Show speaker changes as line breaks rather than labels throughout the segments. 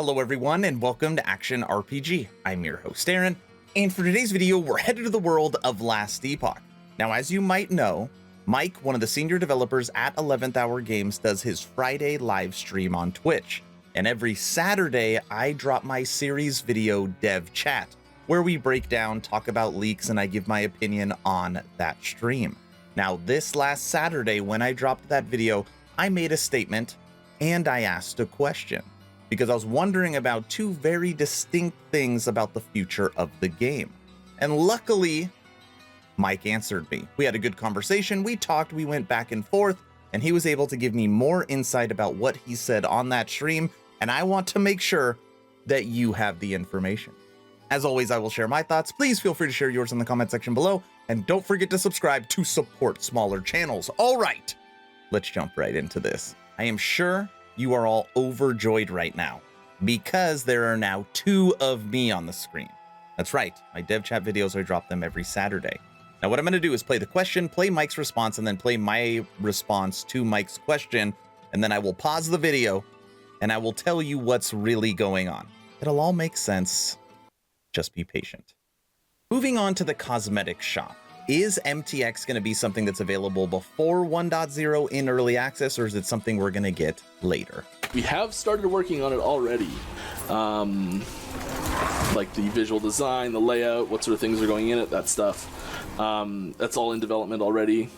Hello everyone and welcome to Action RPG. I'm your host Aaron, and for today's video we're headed to the world of Last Epoch. Now as you might know, Mike, one of the senior developers at 11th Hour Games, does his Friday live stream on Twitch. And every Saturday I drop my series video Dev Chat, where we break down, talk about leaks, and I give my opinion on that stream. Now this last Saturday when I dropped that video, I made a statement and I asked a question, because I was wondering about two very distinct things about the future of the game. And luckily, Mike answered me. We had a good conversation, we talked, we went back and forth, and he was able to give me more insight about what he said on that stream, and I want to make sure that you have the information. As always, I will share my thoughts. Please feel free to share yours in the comment section below, and don't forget to subscribe to support smaller channels. All right, let's jump right into this. I am sure you are all overjoyed right now because there are now two of me on the screen. That's right, my dev chat videos, I drop them every Saturday. Now what I'm going to do is play the question, play Mike's response, and then play my response to Mike's question, and then I will pause the video and I will tell you what's really going on. It'll all make sense. Just be patient. Moving on to the cosmetic shop. Is MTX going to be something that's available before 1.0 in early access, or is it something we're going to get later?
We have started working on it already. Like the visual design, the layout, what sort of things are going in it, that stuff. That's all in development already.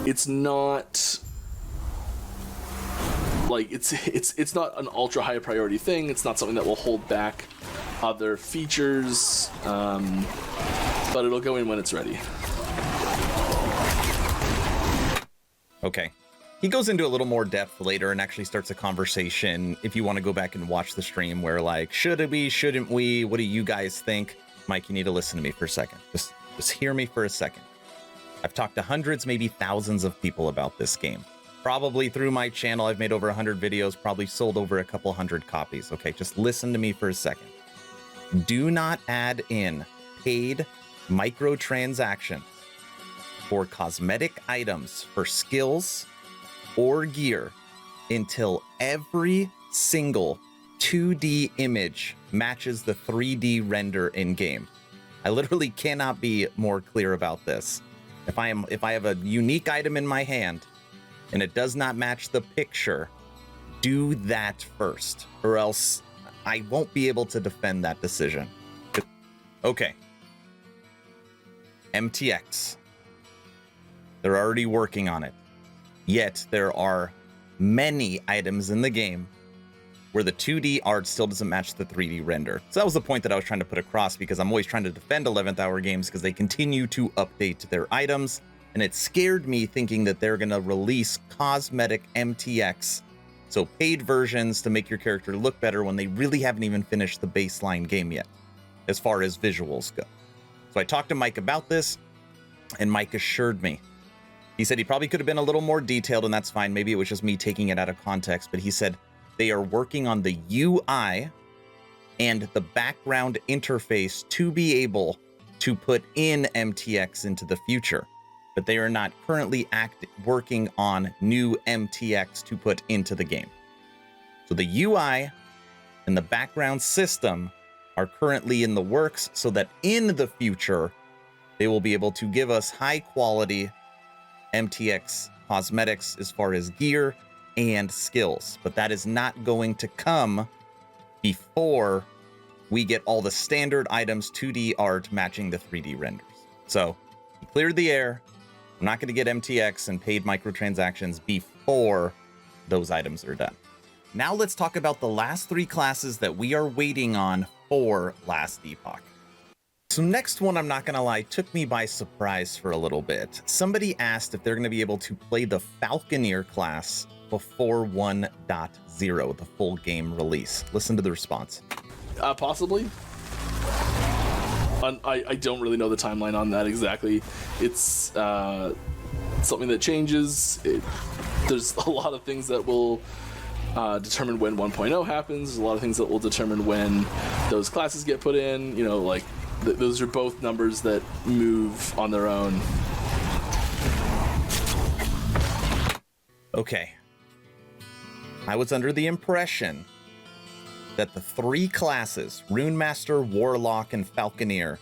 It's not like it's not an ultra high priority thing. It's not something that will hold back other features. But it'll go in when it's ready.
Okay. He goes into a little more depth later and actually starts a conversation, if you want to go back and watch the stream, where like, should we, shouldn't we, what do you guys think? Mike, you need to listen to me for a second. Just hear me for a second. I've talked to hundreds, maybe thousands of people about this game. Probably through my channel, I've made over 100 videos, probably sold over a couple hundred copies. Okay, just listen to me for a second. Do not add in paid microtransactions for cosmetic items for skills or gear until every single 2D image matches the 3D render in game. I literally cannot be more clear about this. If I have a unique item in my hand and it does not match the picture, do that first, or else I won't be able to defend that decision. Okay. MTX. They're already working on it. Yet there are many items in the game where the 2D art still doesn't match the 3D render. So that was the point that I was trying to put across, because I'm always trying to defend 11th Hour Games because they continue to update their items, and it scared me thinking that they're going to release cosmetic MTX, so paid versions to make your character look better, when they really haven't even finished the baseline game yet as far as visuals go. So I talked to Mike about this, and Mike assured me. He said he probably could have been a little more detailed, and that's fine. Maybe it was just me taking it out of context, but he said they are working on the UI and the background interface to be able to put in MTX into the future, but they are not currently working on new MTX to put into the game. So the UI and the background system are currently in the works, so that in the future they will be able to give us high quality MTX cosmetics as far as gear and skills. But that is not going to come before we get all the standard items 2D art matching the 3D renders. So he cleared the air. I'm not going to get MTX and paid microtransactions before those items are done. Now let's talk about the last three classes that we are waiting on for Last Epoch. So next one, I'm not gonna lie, took me by surprise for a little bit. Somebody asked if they're gonna be able to play the Falconeer class before 1.0, the full game release. Listen to the response.
Possibly. I don't really know the timeline on that exactly. It's something that changes. There's a lot of things that will determine when 1.0 happens. There's a lot of things that will determine when those classes get put in. You know, like those are both numbers that move on their own.
Okay. I was under the impression that the 3 classes, Runemaster, Warlock, and Falconeer,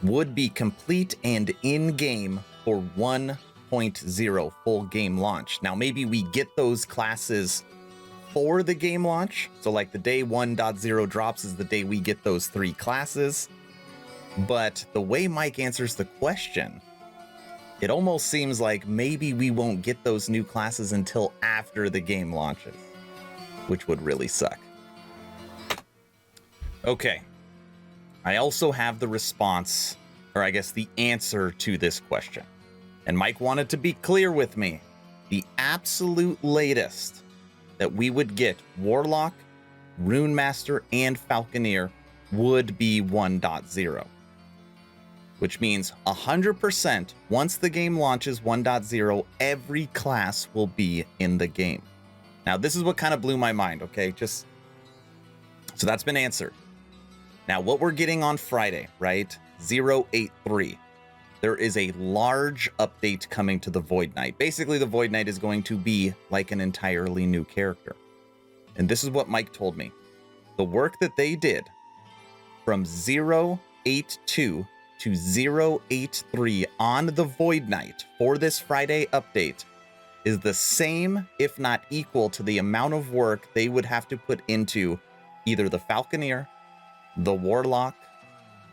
would be complete and in-game for 1.0 full game launch. Now, maybe we get those classes for the game launch. So like the day 1.0 drops is the day we get those 3 classes. But the way Mike answers the question, it almost seems like maybe we won't get those new classes until after the game launches, which would really suck. Okay. I also have the response, or I guess the answer to this question. And Mike wanted to be clear with me. The absolute latest that we would get Warlock, Runemaster, and Falconeer would be 1.0. Which means 100% once the game launches 1.0, every class will be in the game. Now, this is what kind of blew my mind, okay? So that's been answered. Now, what we're getting on Friday, right? 083. There is a large update coming to the Void Knight. Basically, the Void Knight is going to be like an entirely new character. And this is what Mike told me. The work that they did from 082 to 083 on the Void Knight for this Friday update is the same, if not equal, to the amount of work they would have to put into either the Falconeer, the Warlock,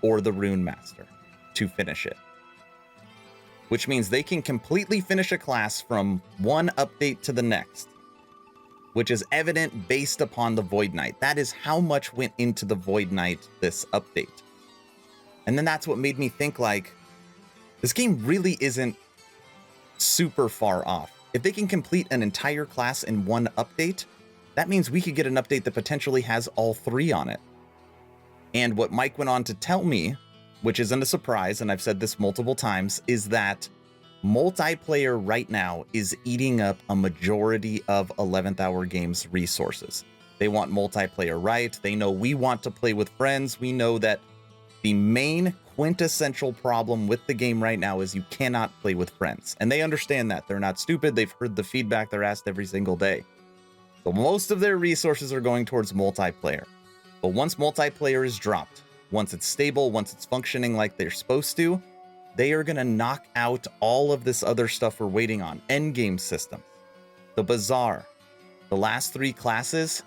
or the Runemaster to finish it. Which means they can completely finish a class from one update to the next, which is evident based upon the Void Knight. That is how much went into the Void Knight this update. And then that's what made me think, like, this game really isn't super far off. If they can complete an entire class in one update, that means we could get an update that potentially has all 3 on it. And what Mike went on to tell me, which isn't a surprise, and I've said this multiple times, is that multiplayer right now is eating up a majority of 11th Hour Games resources. They want multiplayer right. They know we want to play with friends. We know that the main quintessential problem with the game right now is you cannot play with friends. And they understand that. They're not stupid. They've heard the feedback they're asked every single day. So most of their resources are going towards multiplayer. But once multiplayer is dropped, once it's stable, once it's functioning like they're supposed to, they are going to knock out all of this other stuff we're waiting on. Endgame systems, the Bazaar, the last 3 classes,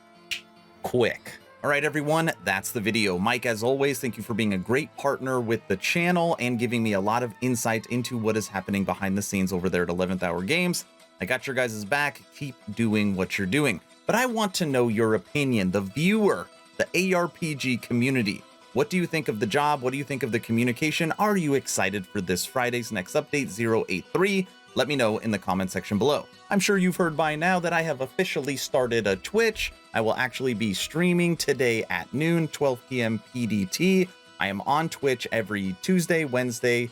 quick. All right, everyone, that's the video. Mike, as always, thank you for being a great partner with the channel and giving me a lot of insight into what is happening behind the scenes over there at 11th Hour Games. I got your guys' back. Keep doing what you're doing. But I want to know your opinion, the viewer, the ARPG community. What do you think of the job? What do you think of the communication? Are you excited for this Friday's next update, 083? Let me know in the comment section below. I'm sure you've heard by now that I have officially started a Twitch. I will actually be streaming today at noon, 12 p.m. PDT. I am on Twitch every Tuesday, Wednesday,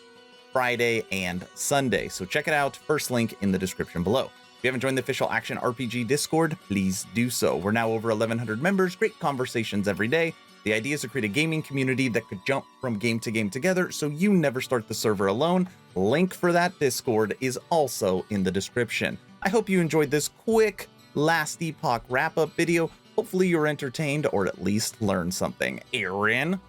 Friday, and Sunday. So check it out. First link in the description below. If you haven't joined the official Action RPG Discord, please do so. We're now over 1,100 members, great conversations every day. The idea is to create a gaming community that could jump from game to game together so you never start the server alone. Link for that Discord is also in the description. I hope you enjoyed this quick last Epoch wrap-up video. Hopefully you're entertained or at least learned something. Aaron?